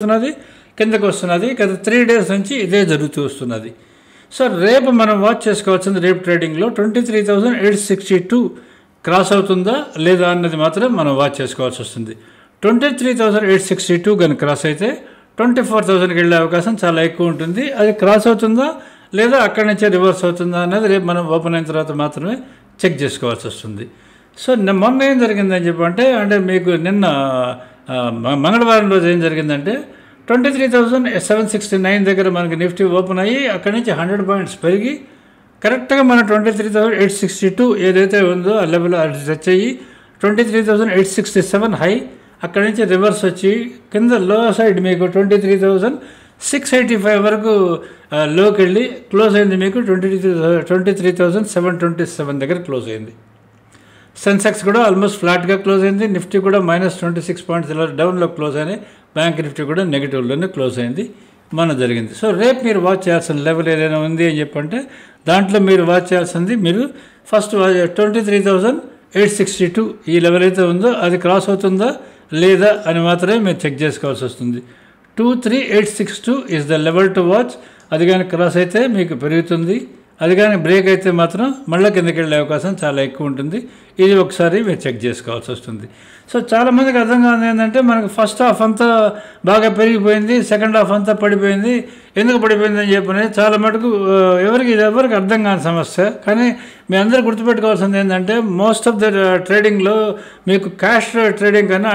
వస్తున్నది, కిందకు వస్తున్నది. గత 3 days నుంచి ఇదే జరుగుతూ వస్తున్నది. సో రేపు మనం వాచ్ చేసుకోవాల్సింది రేపు ట్రేడింగ్లో 23,862 క్రాస్ అవుతుందా లేదా అన్నది మాత్రం మనం వాచ్ చేసుకోవాల్సి వస్తుంది. 23,862 కనుక క్రాస్ అయితే 24,000కి వెళ్ళే అవకాశం చాలా ఎక్కువ ఉంటుంది. అది క్రాస్ అవుతుందా లేదా అక్కడి నుంచే రివర్స్ అవుతుందా అన్నది రేపు మనం ఓపెన్ అయిన తర్వాత మాత్రమే చెక్ చేసుకోవాల్సి వస్తుంది. సో మొన్న ఏం జరిగిందని చెప్పంటే మీకు నిన్న మంగళవారం రోజు ఏం జరిగిందంటే 23,769 దగ్గర మనకి నిఫ్టీ ఓపెన్ అయ్యి అక్కడి నుంచి 100 పాయింట్స్ పెరిగి కరెక్ట్గా మన 23,862 ఏదైతే ఉందో ఆ లెవెల్ అది టచ్ అయ్యి 23,867 హై, అక్కడి నుంచి రివర్స్ వచ్చి కింద లో సైడ్ మీకు 23,685 వరకు లోకి వెళ్ళి క్లోజ్ అయింది. మీకు 23,727 దగ్గర క్లోజ్ అయింది. సెన్సెక్స్ కూడా ఆల్మోస్ట్ ఫ్లాట్గా క్లోజ్ అయింది. నిఫ్టీ కూడా -26 పాయింట్స్ ఇలా డౌన్లో క్లోజ్ అయినాయి. బ్యాంక్ నిఫ్టీ కూడా నెగిటివ్లోనే క్లోజ్ అయింది మన జరిగింది. సో రేపు మీరు వాచ్ చేయాల్సిన లెవెల్ ఏదైనా ఉంది అని చెప్పంటే దాంట్లో మీరు వాచ్ చేయాల్సింది మీరు ఫస్ట్ 23,862 ఈ లెవెల్ అయితే ఉందో అది క్రాస్ అవుతుందా లేదా అని మాత్రమే మీరు చెక్ చేసుకోవాల్సి వస్తుంది. 23,862 is the level to watch. అది కానీ క్రాస్ అయితే మీకు పెరుగుతుంది, అది కానీ బ్రేక్ అయితే మాత్రం మళ్ళీ కిందకి వెళ్ళే అవకాశం చాలా ఎక్కువ ఉంటుంది. ఇది ఒకసారి మీరు చెక్ చేసుకోవాల్సి వస్తుంది. సో చాలామందికి అర్థం కాదు ఏంటంటే మనకు ఫస్ట్ హాఫ్ అంతా బాగా పెరిగిపోయింది, సెకండ్ హాఫ్ అంతా పడిపోయింది. ఎందుకు పడిపోయింది అని చెప్పి చాలా మటుకు ఎవరికి అర్థం కాని సమస్య. కానీ మీ అందరూ గుర్తుపెట్టుకోవాల్సింది ఏంటంటే మోస్ట్ ఆఫ్ ద ట్రేడింగ్లో మీకు క్యాష్ ట్రేడింగ్ కన్నా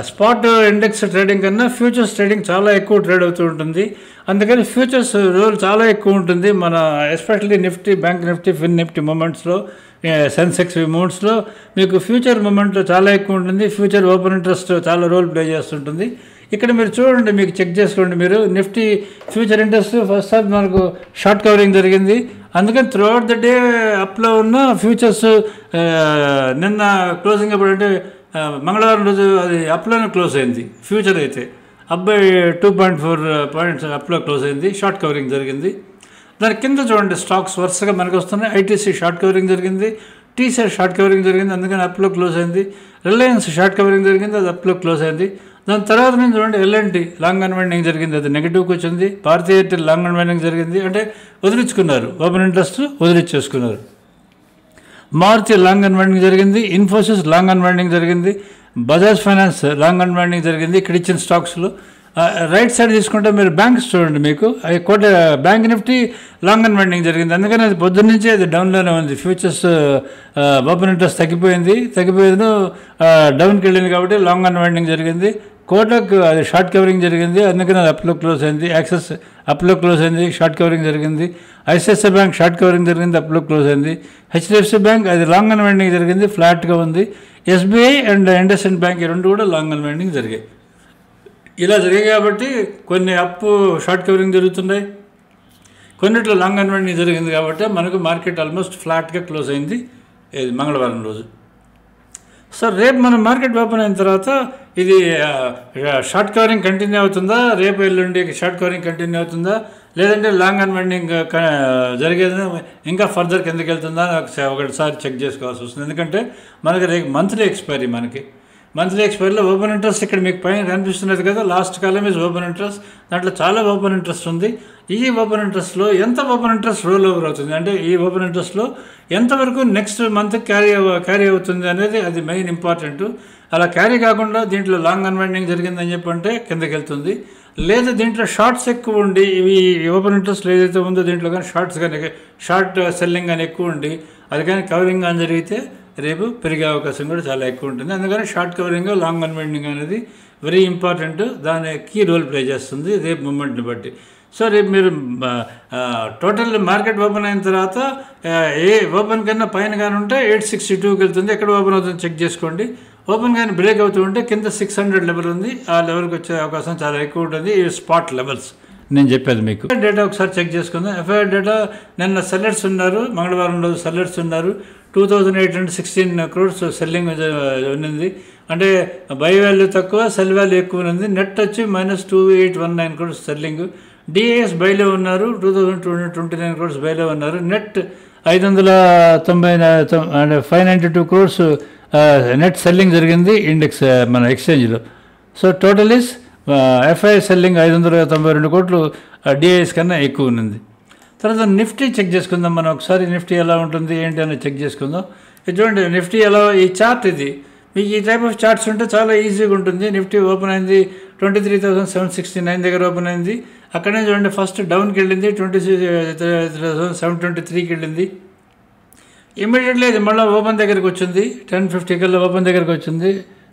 స్పాట్ ఇండెక్స్ ట్రేడింగ్ కన్నా ఫ్యూచర్స్ ట్రేడింగ్ చాలా ఎక్కువ ట్రేడ్ అవుతూ ఉంటుంది. అందుకని ఫ్యూచర్స్ రోల్ చాలా ఎక్కువ ఉంటుంది. మన ఎస్పెషల్లీ నిఫ్టీ, బ్యాంక్ నిఫ్టీ, ఫిన్ నిఫ్టీ మూమెంట్స్లో, సెన్సెక్స్ మూమెంట్స్లో మీకు ఫ్యూచర్ మూమెంట్లో చాలా ఎక్కువ ఉంటుంది. ఫ్యూచర్ ఓపెన్ ఇంట్రెస్ట్ చాలా రోల్ ప్లే చేస్తుంటుంది. ఇక్కడ మీరు చూడండి, మీకు చెక్ చేసుకోండి. మీరు Nifty future interest first half మనకు షార్ట్ కవరింగ్ జరిగింది. అందుకని త్రూఅవుట్ ద డే అప్లో ఉన్న ఫ్యూచర్స్ నిన్న క్లోజింగ్ ఎప్పుడంటే మంగళవారం రోజు అది అప్లోనే క్లోజ్ అయింది. ఫ్యూచర్ అయితే అబ్బాయి 2.4 పాయింట్స్ అప్లో క్లోజ్ అయింది, షార్ట్ కవరింగ్ జరిగింది. దాని కింద చూడండి స్టాక్స్ వరుసగా మనకు వస్తున్నాయి. ఐటీసీ షార్ట్ కవరింగ్ జరిగింది, టీసీఆర్ షార్ట్ కవరింగ్ జరిగింది, అందుకని అప్లో క్లోజ్ అయింది. రిలయన్స్ షార్ట్ కవరింగ్ జరిగింది, అది అప్లో క్లోజ్ అయింది. దాని తర్వాత నేను చూడండి ఎల్ఎన్టీ లాంగ్ అన్వైండింగ్ జరిగింది, అది నెగిటివ్కి వచ్చింది. భారతీయ ఎయిర్టెల్ లాంగ్ అన్వైండింగ్ జరిగింది, అంటే వదిలించుకున్నారు, ఓపెన్ ఇంట్రెస్ట్ వదిలించేసుకున్నారు. మారుతి లాంగ్ అన్వైండింగ్ జరిగింది, ఇన్ఫోసిస్ లాంగ్ అన్వైండింగ్ జరిగింది, బజాజ్ ఫైనాన్స్ లాంగ్ అన్వైండింగ్ జరిగింది. ఇక్కడ ఇచ్చిన స్టాక్స్లో రైట్ సైడ్ తీసుకుంటే మీరు బ్యాంక్స్ చూడండి, మీకు బ్యాంక్ నిఫ్టీ లాంగ్ అన్వైండింగ్ జరిగింది. అందుకని అది పొద్దున్న నుంచి అది డౌన్లోనే ఉంది. ఫ్యూచర్స్ ఓపెన్ ఇంట్రెస్ట్ తగ్గిపోయింది డౌన్కి వెళ్ళింది కాబట్టి లాంగ్ అన్వైండింగ్ జరిగింది. కోటక్ అది షార్ట్ కవరింగ్ జరిగింది, అందుకని అది అప్లో క్లోజ్ అయింది. యాక్సెస్ అప్లో క్లోజ్ అయింది, షార్ట్ కవరింగ్ జరిగింది. ఐసిఐసిఐ బ్యాంక్ షార్ట్ కవరింగ్ జరిగింది, అప్లో క్లోజ్ అయింది. హెచ్డిఎఫ్సి బ్యాంక్ అది లాంగ్ అన్వైండింగ్ జరిగింది, ఫ్లాట్గా ఉంది. ఎస్బీఐ అండ్ ఇండస్ఇండ్ బ్యాంక్ ఈ రెండు కూడా లాంగ్ అన్వైండింగ్ జరిగాయి. ఇలా జరిగాయి కాబట్టి కొన్ని అప్పు షార్ట్ కవరింగ్ జరుగుతున్నాయి, కొన్నిట్లో లాంగ్ అన్వైండింగ్ జరిగింది. కాబట్టి మనకు మార్కెట్ ఆల్మోస్ట్ ఫ్లాట్గా క్లోజ్ అయింది మంగళవారం రోజు. సో రేపు మనం మార్కెట్ ఓపెన్ అయిన తర్వాత ఇది షార్ట్ కవరింగ్ కంటిన్యూ అవుతుందా, రేపు ఎల్లుండి షార్ట్ కవరింగ్ కంటిన్యూ అవుతుందా, లేదంటే లాంగ్ అన్వైండింగ్ జరిగేది ఇంకా ఫర్దర్ కిందకి వెళ్తుందా ఒకటిసారి చెక్ చేసుకోవాల్సి వస్తుంది. ఎందుకంటే మనకి రేపు మంత్లీ ఎక్స్పైరీలో ఓపెన్ ఇంట్రెస్ట్ ఇక్కడ మీకు పైన కనిపిస్తున్నది కదా, last column is open interest. దాంట్లో చాలా ఓపెన్ ఇంట్రెస్ట్ ఉంది. ఈ ఓపెన్ ఇంట్రెస్ట్లో ఎంత ఓపెన్ ఇంట్రెస్ట్ రోల్ ఓవర్ అవుతుంది, అంటే ఈ ఓపెన్ ఇంట్రెస్ట్లో ఎంతవరకు నెక్స్ట్ మంత్ క్యారీ అవుతుంది అనేది అది మెయిన్ ఇంపార్టెంట్. అలా క్యారీ కాకుండా దీంట్లో లాంగ్ అన్వైండింగ్ జరిగిందని చెప్పంటే కిందకి వెళ్తుంది. లేదా దీంట్లో షార్ట్స్ ఎక్కువ ఉండి ఇవి ఓపెన్ ఇంట్రెస్ట్ ఏదైతే ఉందో దీంట్లో కానీ షార్ట్ సెల్లింగ్ కానీ ఎక్కువ ఉండి అది కానీ కవరింగ్ కానీ జరిగితే రేపు పెరిగే అవకాశం కూడా చాలా ఎక్కువ ఉంటుంది. అందుకని షార్ట్ కవరింగ్, లాంగ్ అన్వైండింగ్ అనేది వెరీ ఇంపార్టెంట్. దాని కీ రోల్ ప్లే చేస్తుంది రేపు మూమెంట్ని బట్టి. సో రేపు మీరు టోటల్ మార్కెట్ ఓపెన్ అయిన తర్వాత ఏ ఓపెన్ కన్నా పైన కానీ ఉంటే 862కి వెళ్తుంది. ఎక్కడ ఓపెన్ అవుతుందో చెక్ చేసుకోండి. ఓపెన్ కానీ బ్రేక్ అవుతూ ఉంటే కింద 600 లెవెల్ ఉంది, ఆ లెవెల్కి వచ్చే అవకాశం చాలా ఎక్కువ ఉంటుంది. ఈ స్పాట్ లెవెల్స్ నేను చెప్పేది మీకు. డేటా ఒకసారి చెక్ చేసుకుందాం. ఎఫ్ఐఆర్ డేటా నిన్న సెల్లర్స్ ఉన్నారు, మంగళవారం రోజు సెల్లర్స్ ఉన్నారు. 2,816 crores సెల్లింగ్ ఉన్నింది, అంటే బై వాల్యూ తక్కువ, సెల్ వాల్యూ ఎక్కువ ఉంది. నెట్ వచ్చి -2819 crores సెల్లింగ్. డిఏఎస్ బైలో ఉన్నారు, 2,229 crores బైలో ఉన్నారు. నెట్ 592 crores నెట్ సెల్లింగ్ జరిగింది ఇండెక్స్ మన ఎక్స్చేంజ్లో. So total is FI selling 592 కోట్లు, డిఐఎస్ కన్నా ఎక్కువ ఉంది. తర్వాత నిఫ్టీ చెక్ చేసుకుందాం మనం ఒకసారి. నిఫ్టీ ఎలా ఉంటుంది ఏంటి అనేది చెక్ చేసుకుందాం. ఇది చూడండి నిఫ్టీ ఎలా, ఈ చార్ట్ ఇది మీకు ఈ టైప్ ఆఫ్ చార్ట్స్ ఉంటే చాలా ఈజీగా ఉంటుంది. నిఫ్టీ ఓపెన్ అయింది 23,769 దగ్గర ఓపెన్ అయింది. అక్కడనే చూడండి ఫస్ట్ డౌన్కి వెళ్ళింది 26,723కి వెళ్ళింది. ఇమీడియట్లీ ఇది మళ్ళీ ఓపెన్ దగ్గరికి వచ్చింది, 10:50 కల్లా ఓపెన్ దగ్గరికి వచ్చింది,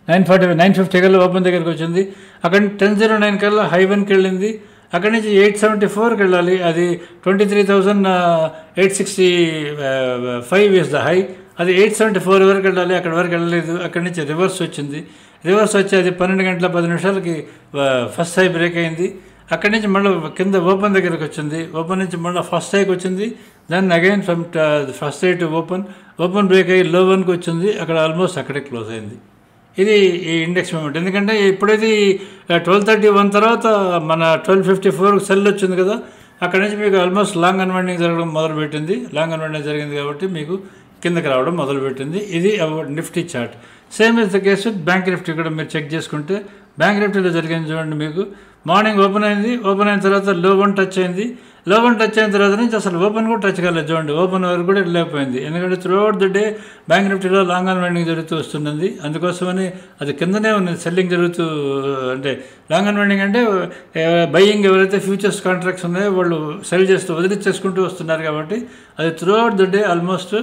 9:50 కల్లా ఓపెన్ దగ్గరికి వచ్చింది. అక్కడ 10:09 కల్లా హై 1కి వెళ్ళింది. అక్కడి నుంచి 874కి వెళ్ళాలి, అది 23,865 ఇస్ ద హై. అది 874 వరకు వెళ్ళాలి, అక్కడి వరకు వెళ్ళలేదు. అక్కడి నుంచి రివర్స్ వచ్చింది, రివర్స్ వచ్చి అది 12:10 ఫస్ట్ హై బ్రేక్ అయింది. అక్కడి నుంచి మళ్ళీ కింద ఓపెన్ దగ్గరికి వచ్చింది, ఓపెన్ నుంచి మళ్ళీ ఫస్ట్ హైకి వచ్చింది. Then again from first high to open break అయ్యి లో 1కి వచ్చింది. అక్కడ ఆల్మోస్ట్ అక్కడే క్లోజ్ అయింది. ఇది ఈ ఇండెక్స్ మూమెంట్. ఎందుకంటే ఎప్పుడైతే 12:31 తర్వాత మన 12:54 సెల్ వచ్చింది కదా, అక్కడ నుంచి మీకు ఆల్మోస్ట్ లాంగ్ అన్వైండింగ్ జరగడం మొదలుపెట్టింది. లాంగ్ అన్వైండింగ్ జరిగింది కాబట్టి మీకు కిందకి రావడం మొదలుపెట్టింది. ఇది Nifty chart. Same is the case with bank Nifty కూడా మీరు చెక్ చేసుకుంటే బ్యాంక్ నిఫ్టీలో జరిగింది చూడండి. మీకు మార్నింగ్ ఓపెన్ అయింది, ఓపెన్ అయిన తర్వాత లో 1 టచ్ అయింది. లో 1 టచ్ అయిన తర్వాత నుంచి అసలు ఓపెన్ కూడా టచ్ కాలేదు చూడండి, ఓపెన్ వరకు కూడా వెళ్ళలేకపోయింది. ఎందుకంటే through out the day bank నిఫ్టీలో లాంగ్ అన్వైండింగ్ జరుగుతూ వస్తున్నది. అందుకోసమని అది కిందనే ఉన్నది సెల్లింగ్ జరుగుతూ. అంటే లాంగ్ అన్వైండింగ్ అంటే బయ్యింగ్ ఎవరైతే ఫ్యూచర్స్ కాంట్రాక్ట్స్ ఉన్నాయో వాళ్ళు సెల్ చేస్తూ వదిలిచ్చేసుకుంటూ వస్తున్నారు కాబట్టి అది through out the day almost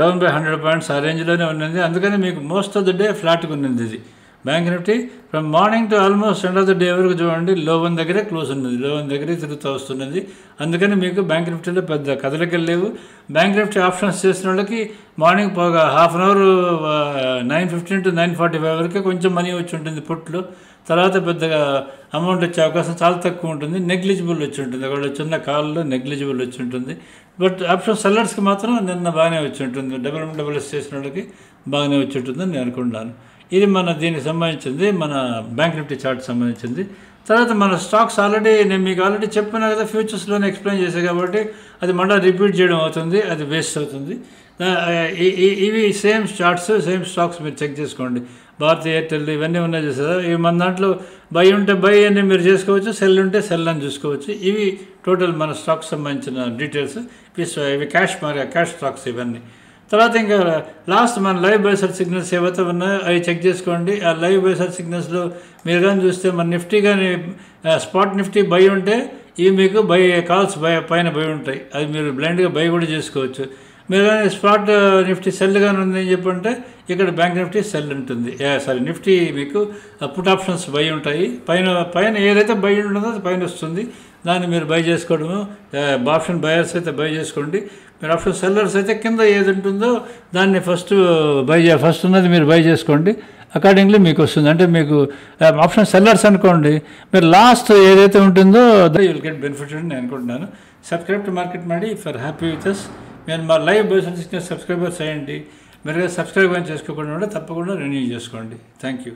down by 100 points ఆ రేంజ్లోనే ఉన్నది. అందుకని మీకు మోస్ట్ ఆఫ్ ద డే ఫ్లాట్గా ఉన్నది ఇది bank Nifty. From morning to almost end of the day వరకు చూడండి లో 1 దగ్గరే క్లోజ్ ఉన్నది, లో 1 దగ్గరే తిరుగుతూ వస్తున్నది. అందుకని మీకు బ్యాంక్ నిఫ్టీలో పెద్ద కదలికలు లేవు. బ్యాంక్ నిఫ్టీ ఆప్షన్స్ చేసిన వాళ్ళకి మార్నింగ్ పోగా హాఫ్ అన్ అవర్ 9:15 to 9:45 వరకే కొంచెం మనీ వచ్చి ఉంటుంది పుట్లో. తర్వాత పెద్దగా అమౌంట్ వచ్చే అవకాశం చాలా తక్కువ ఉంటుంది, నెగ్లిజిబుల్ వచ్చి ఉంటుంది. ఒకళ్ళు చిన్న కాల్లో నెగ్లిజిబుల్ వచ్చి ఉంటుంది. బట్ ఆప్షన్ సెల్లర్స్కి మాత్రం నిన్న బాగానే వచ్చి ఉంటుంది, డబుల్ఎస్ చేసిన వాళ్ళకి బాగానే వచ్చి ఉంటుందని నేను అనుకుంటున్నాను. ఇది మన దీనికి సంబంధించింది, మన బ్యాంక్ నిఫ్టీ చార్ట్ సంబంధించింది. తర్వాత మన స్టాక్స్ ఆల్రెడీ నేను మీకు ఆల్రెడీ చెప్పినా కదా, ఫ్యూచర్స్లోనే ఎక్స్ప్లెయిన్ చేశాను కాబట్టి అది మళ్ళీ రిపీట్ చేయడం అవుతుంది, అది వేస్ట్ అవుతుంది. ఇవి సేమ్ చార్ట్స్ సేమ్ స్టాక్స్ మీరు చెక్ చేసుకోండి. భారత్ ఎయిర్టెల్ ఇవన్నీ ఉన్నాయి చూసారా, ఇవి మన దాంట్లో బై ఉంటే బై అని మీరు చేసుకోవచ్చు, సెల్ ఉంటే సెల్ అని చూసుకోవచ్చు. ఇవి టోటల్ మన స్టాక్స్ సంబంధించిన డీటెయిల్స్. ఇవి క్యాష్ స్టాక్స్ ఇవన్నీ. తర్వాత ఇంకా లాస్ట్ మన లైవ్ బైసర్ సిగ్నల్స్ ఏవైతే ఉన్నాయో అవి చెక్ చేసుకోండి. ఆ లైవ్ బైసర్ సిగ్నల్స్లో మీరు కానీ చూస్తే మన నిఫ్టీ కానీ స్పాట్ నిఫ్టీ బై ఉంటే ఇవి మీకు బై కాల్స్ పైన బై ఉంటాయి, అది మీరు బ్లైండ్గా బై కూడా చేసుకోవచ్చు. మీరు కానీ స్పాట్ నిఫ్టీ సెల్ కానీ ఉందని చెప్పంటే ఇక్కడ బ్యాంక్ నిఫ్టీ సెల్ ఉంటుంది, సారీ నిఫ్టీ మీకు పుట్ ఆప్షన్స్ బై ఉంటాయి. పైన ఏదైతే బై ఉంటుందో అది పైన వస్తుంది, దాన్ని మీరు బై చేసుకోవడము. ఆప్షన్ బయర్స్ అయితే బై చేసుకోండి, మీరు ఆప్షన్ సెల్లర్స్ అయితే కింద ఏది ఉంటుందో దాన్ని ఫస్ట్ ఉన్నది మీరు బై చేసుకోండి. అకార్డింగ్లీ మీకు వస్తుంది. అంటే మీకు ఆప్షన్ సెల్లర్స్ అనుకోండి, మీరు లాస్ట్ ఏదైతే ఉంటుందో యూ విల్ గెట్ బెనిఫిట్ అని నేను అనుకుంటున్నాను. సబ్స్క్రైబ్ టు మార్కెట్ ಮಾಡಿ ఫర్ హ్యాపీ విత్ అస్. నేను మా లైవ్ బేసిస్ సబ్స్క్రైబర్స్ అయ్యండి. మీరు సబ్స్క్రైబ్ అని చేసుకోకుండా తప్పకుండా రెన్యూ చేసుకోండి. Thank you.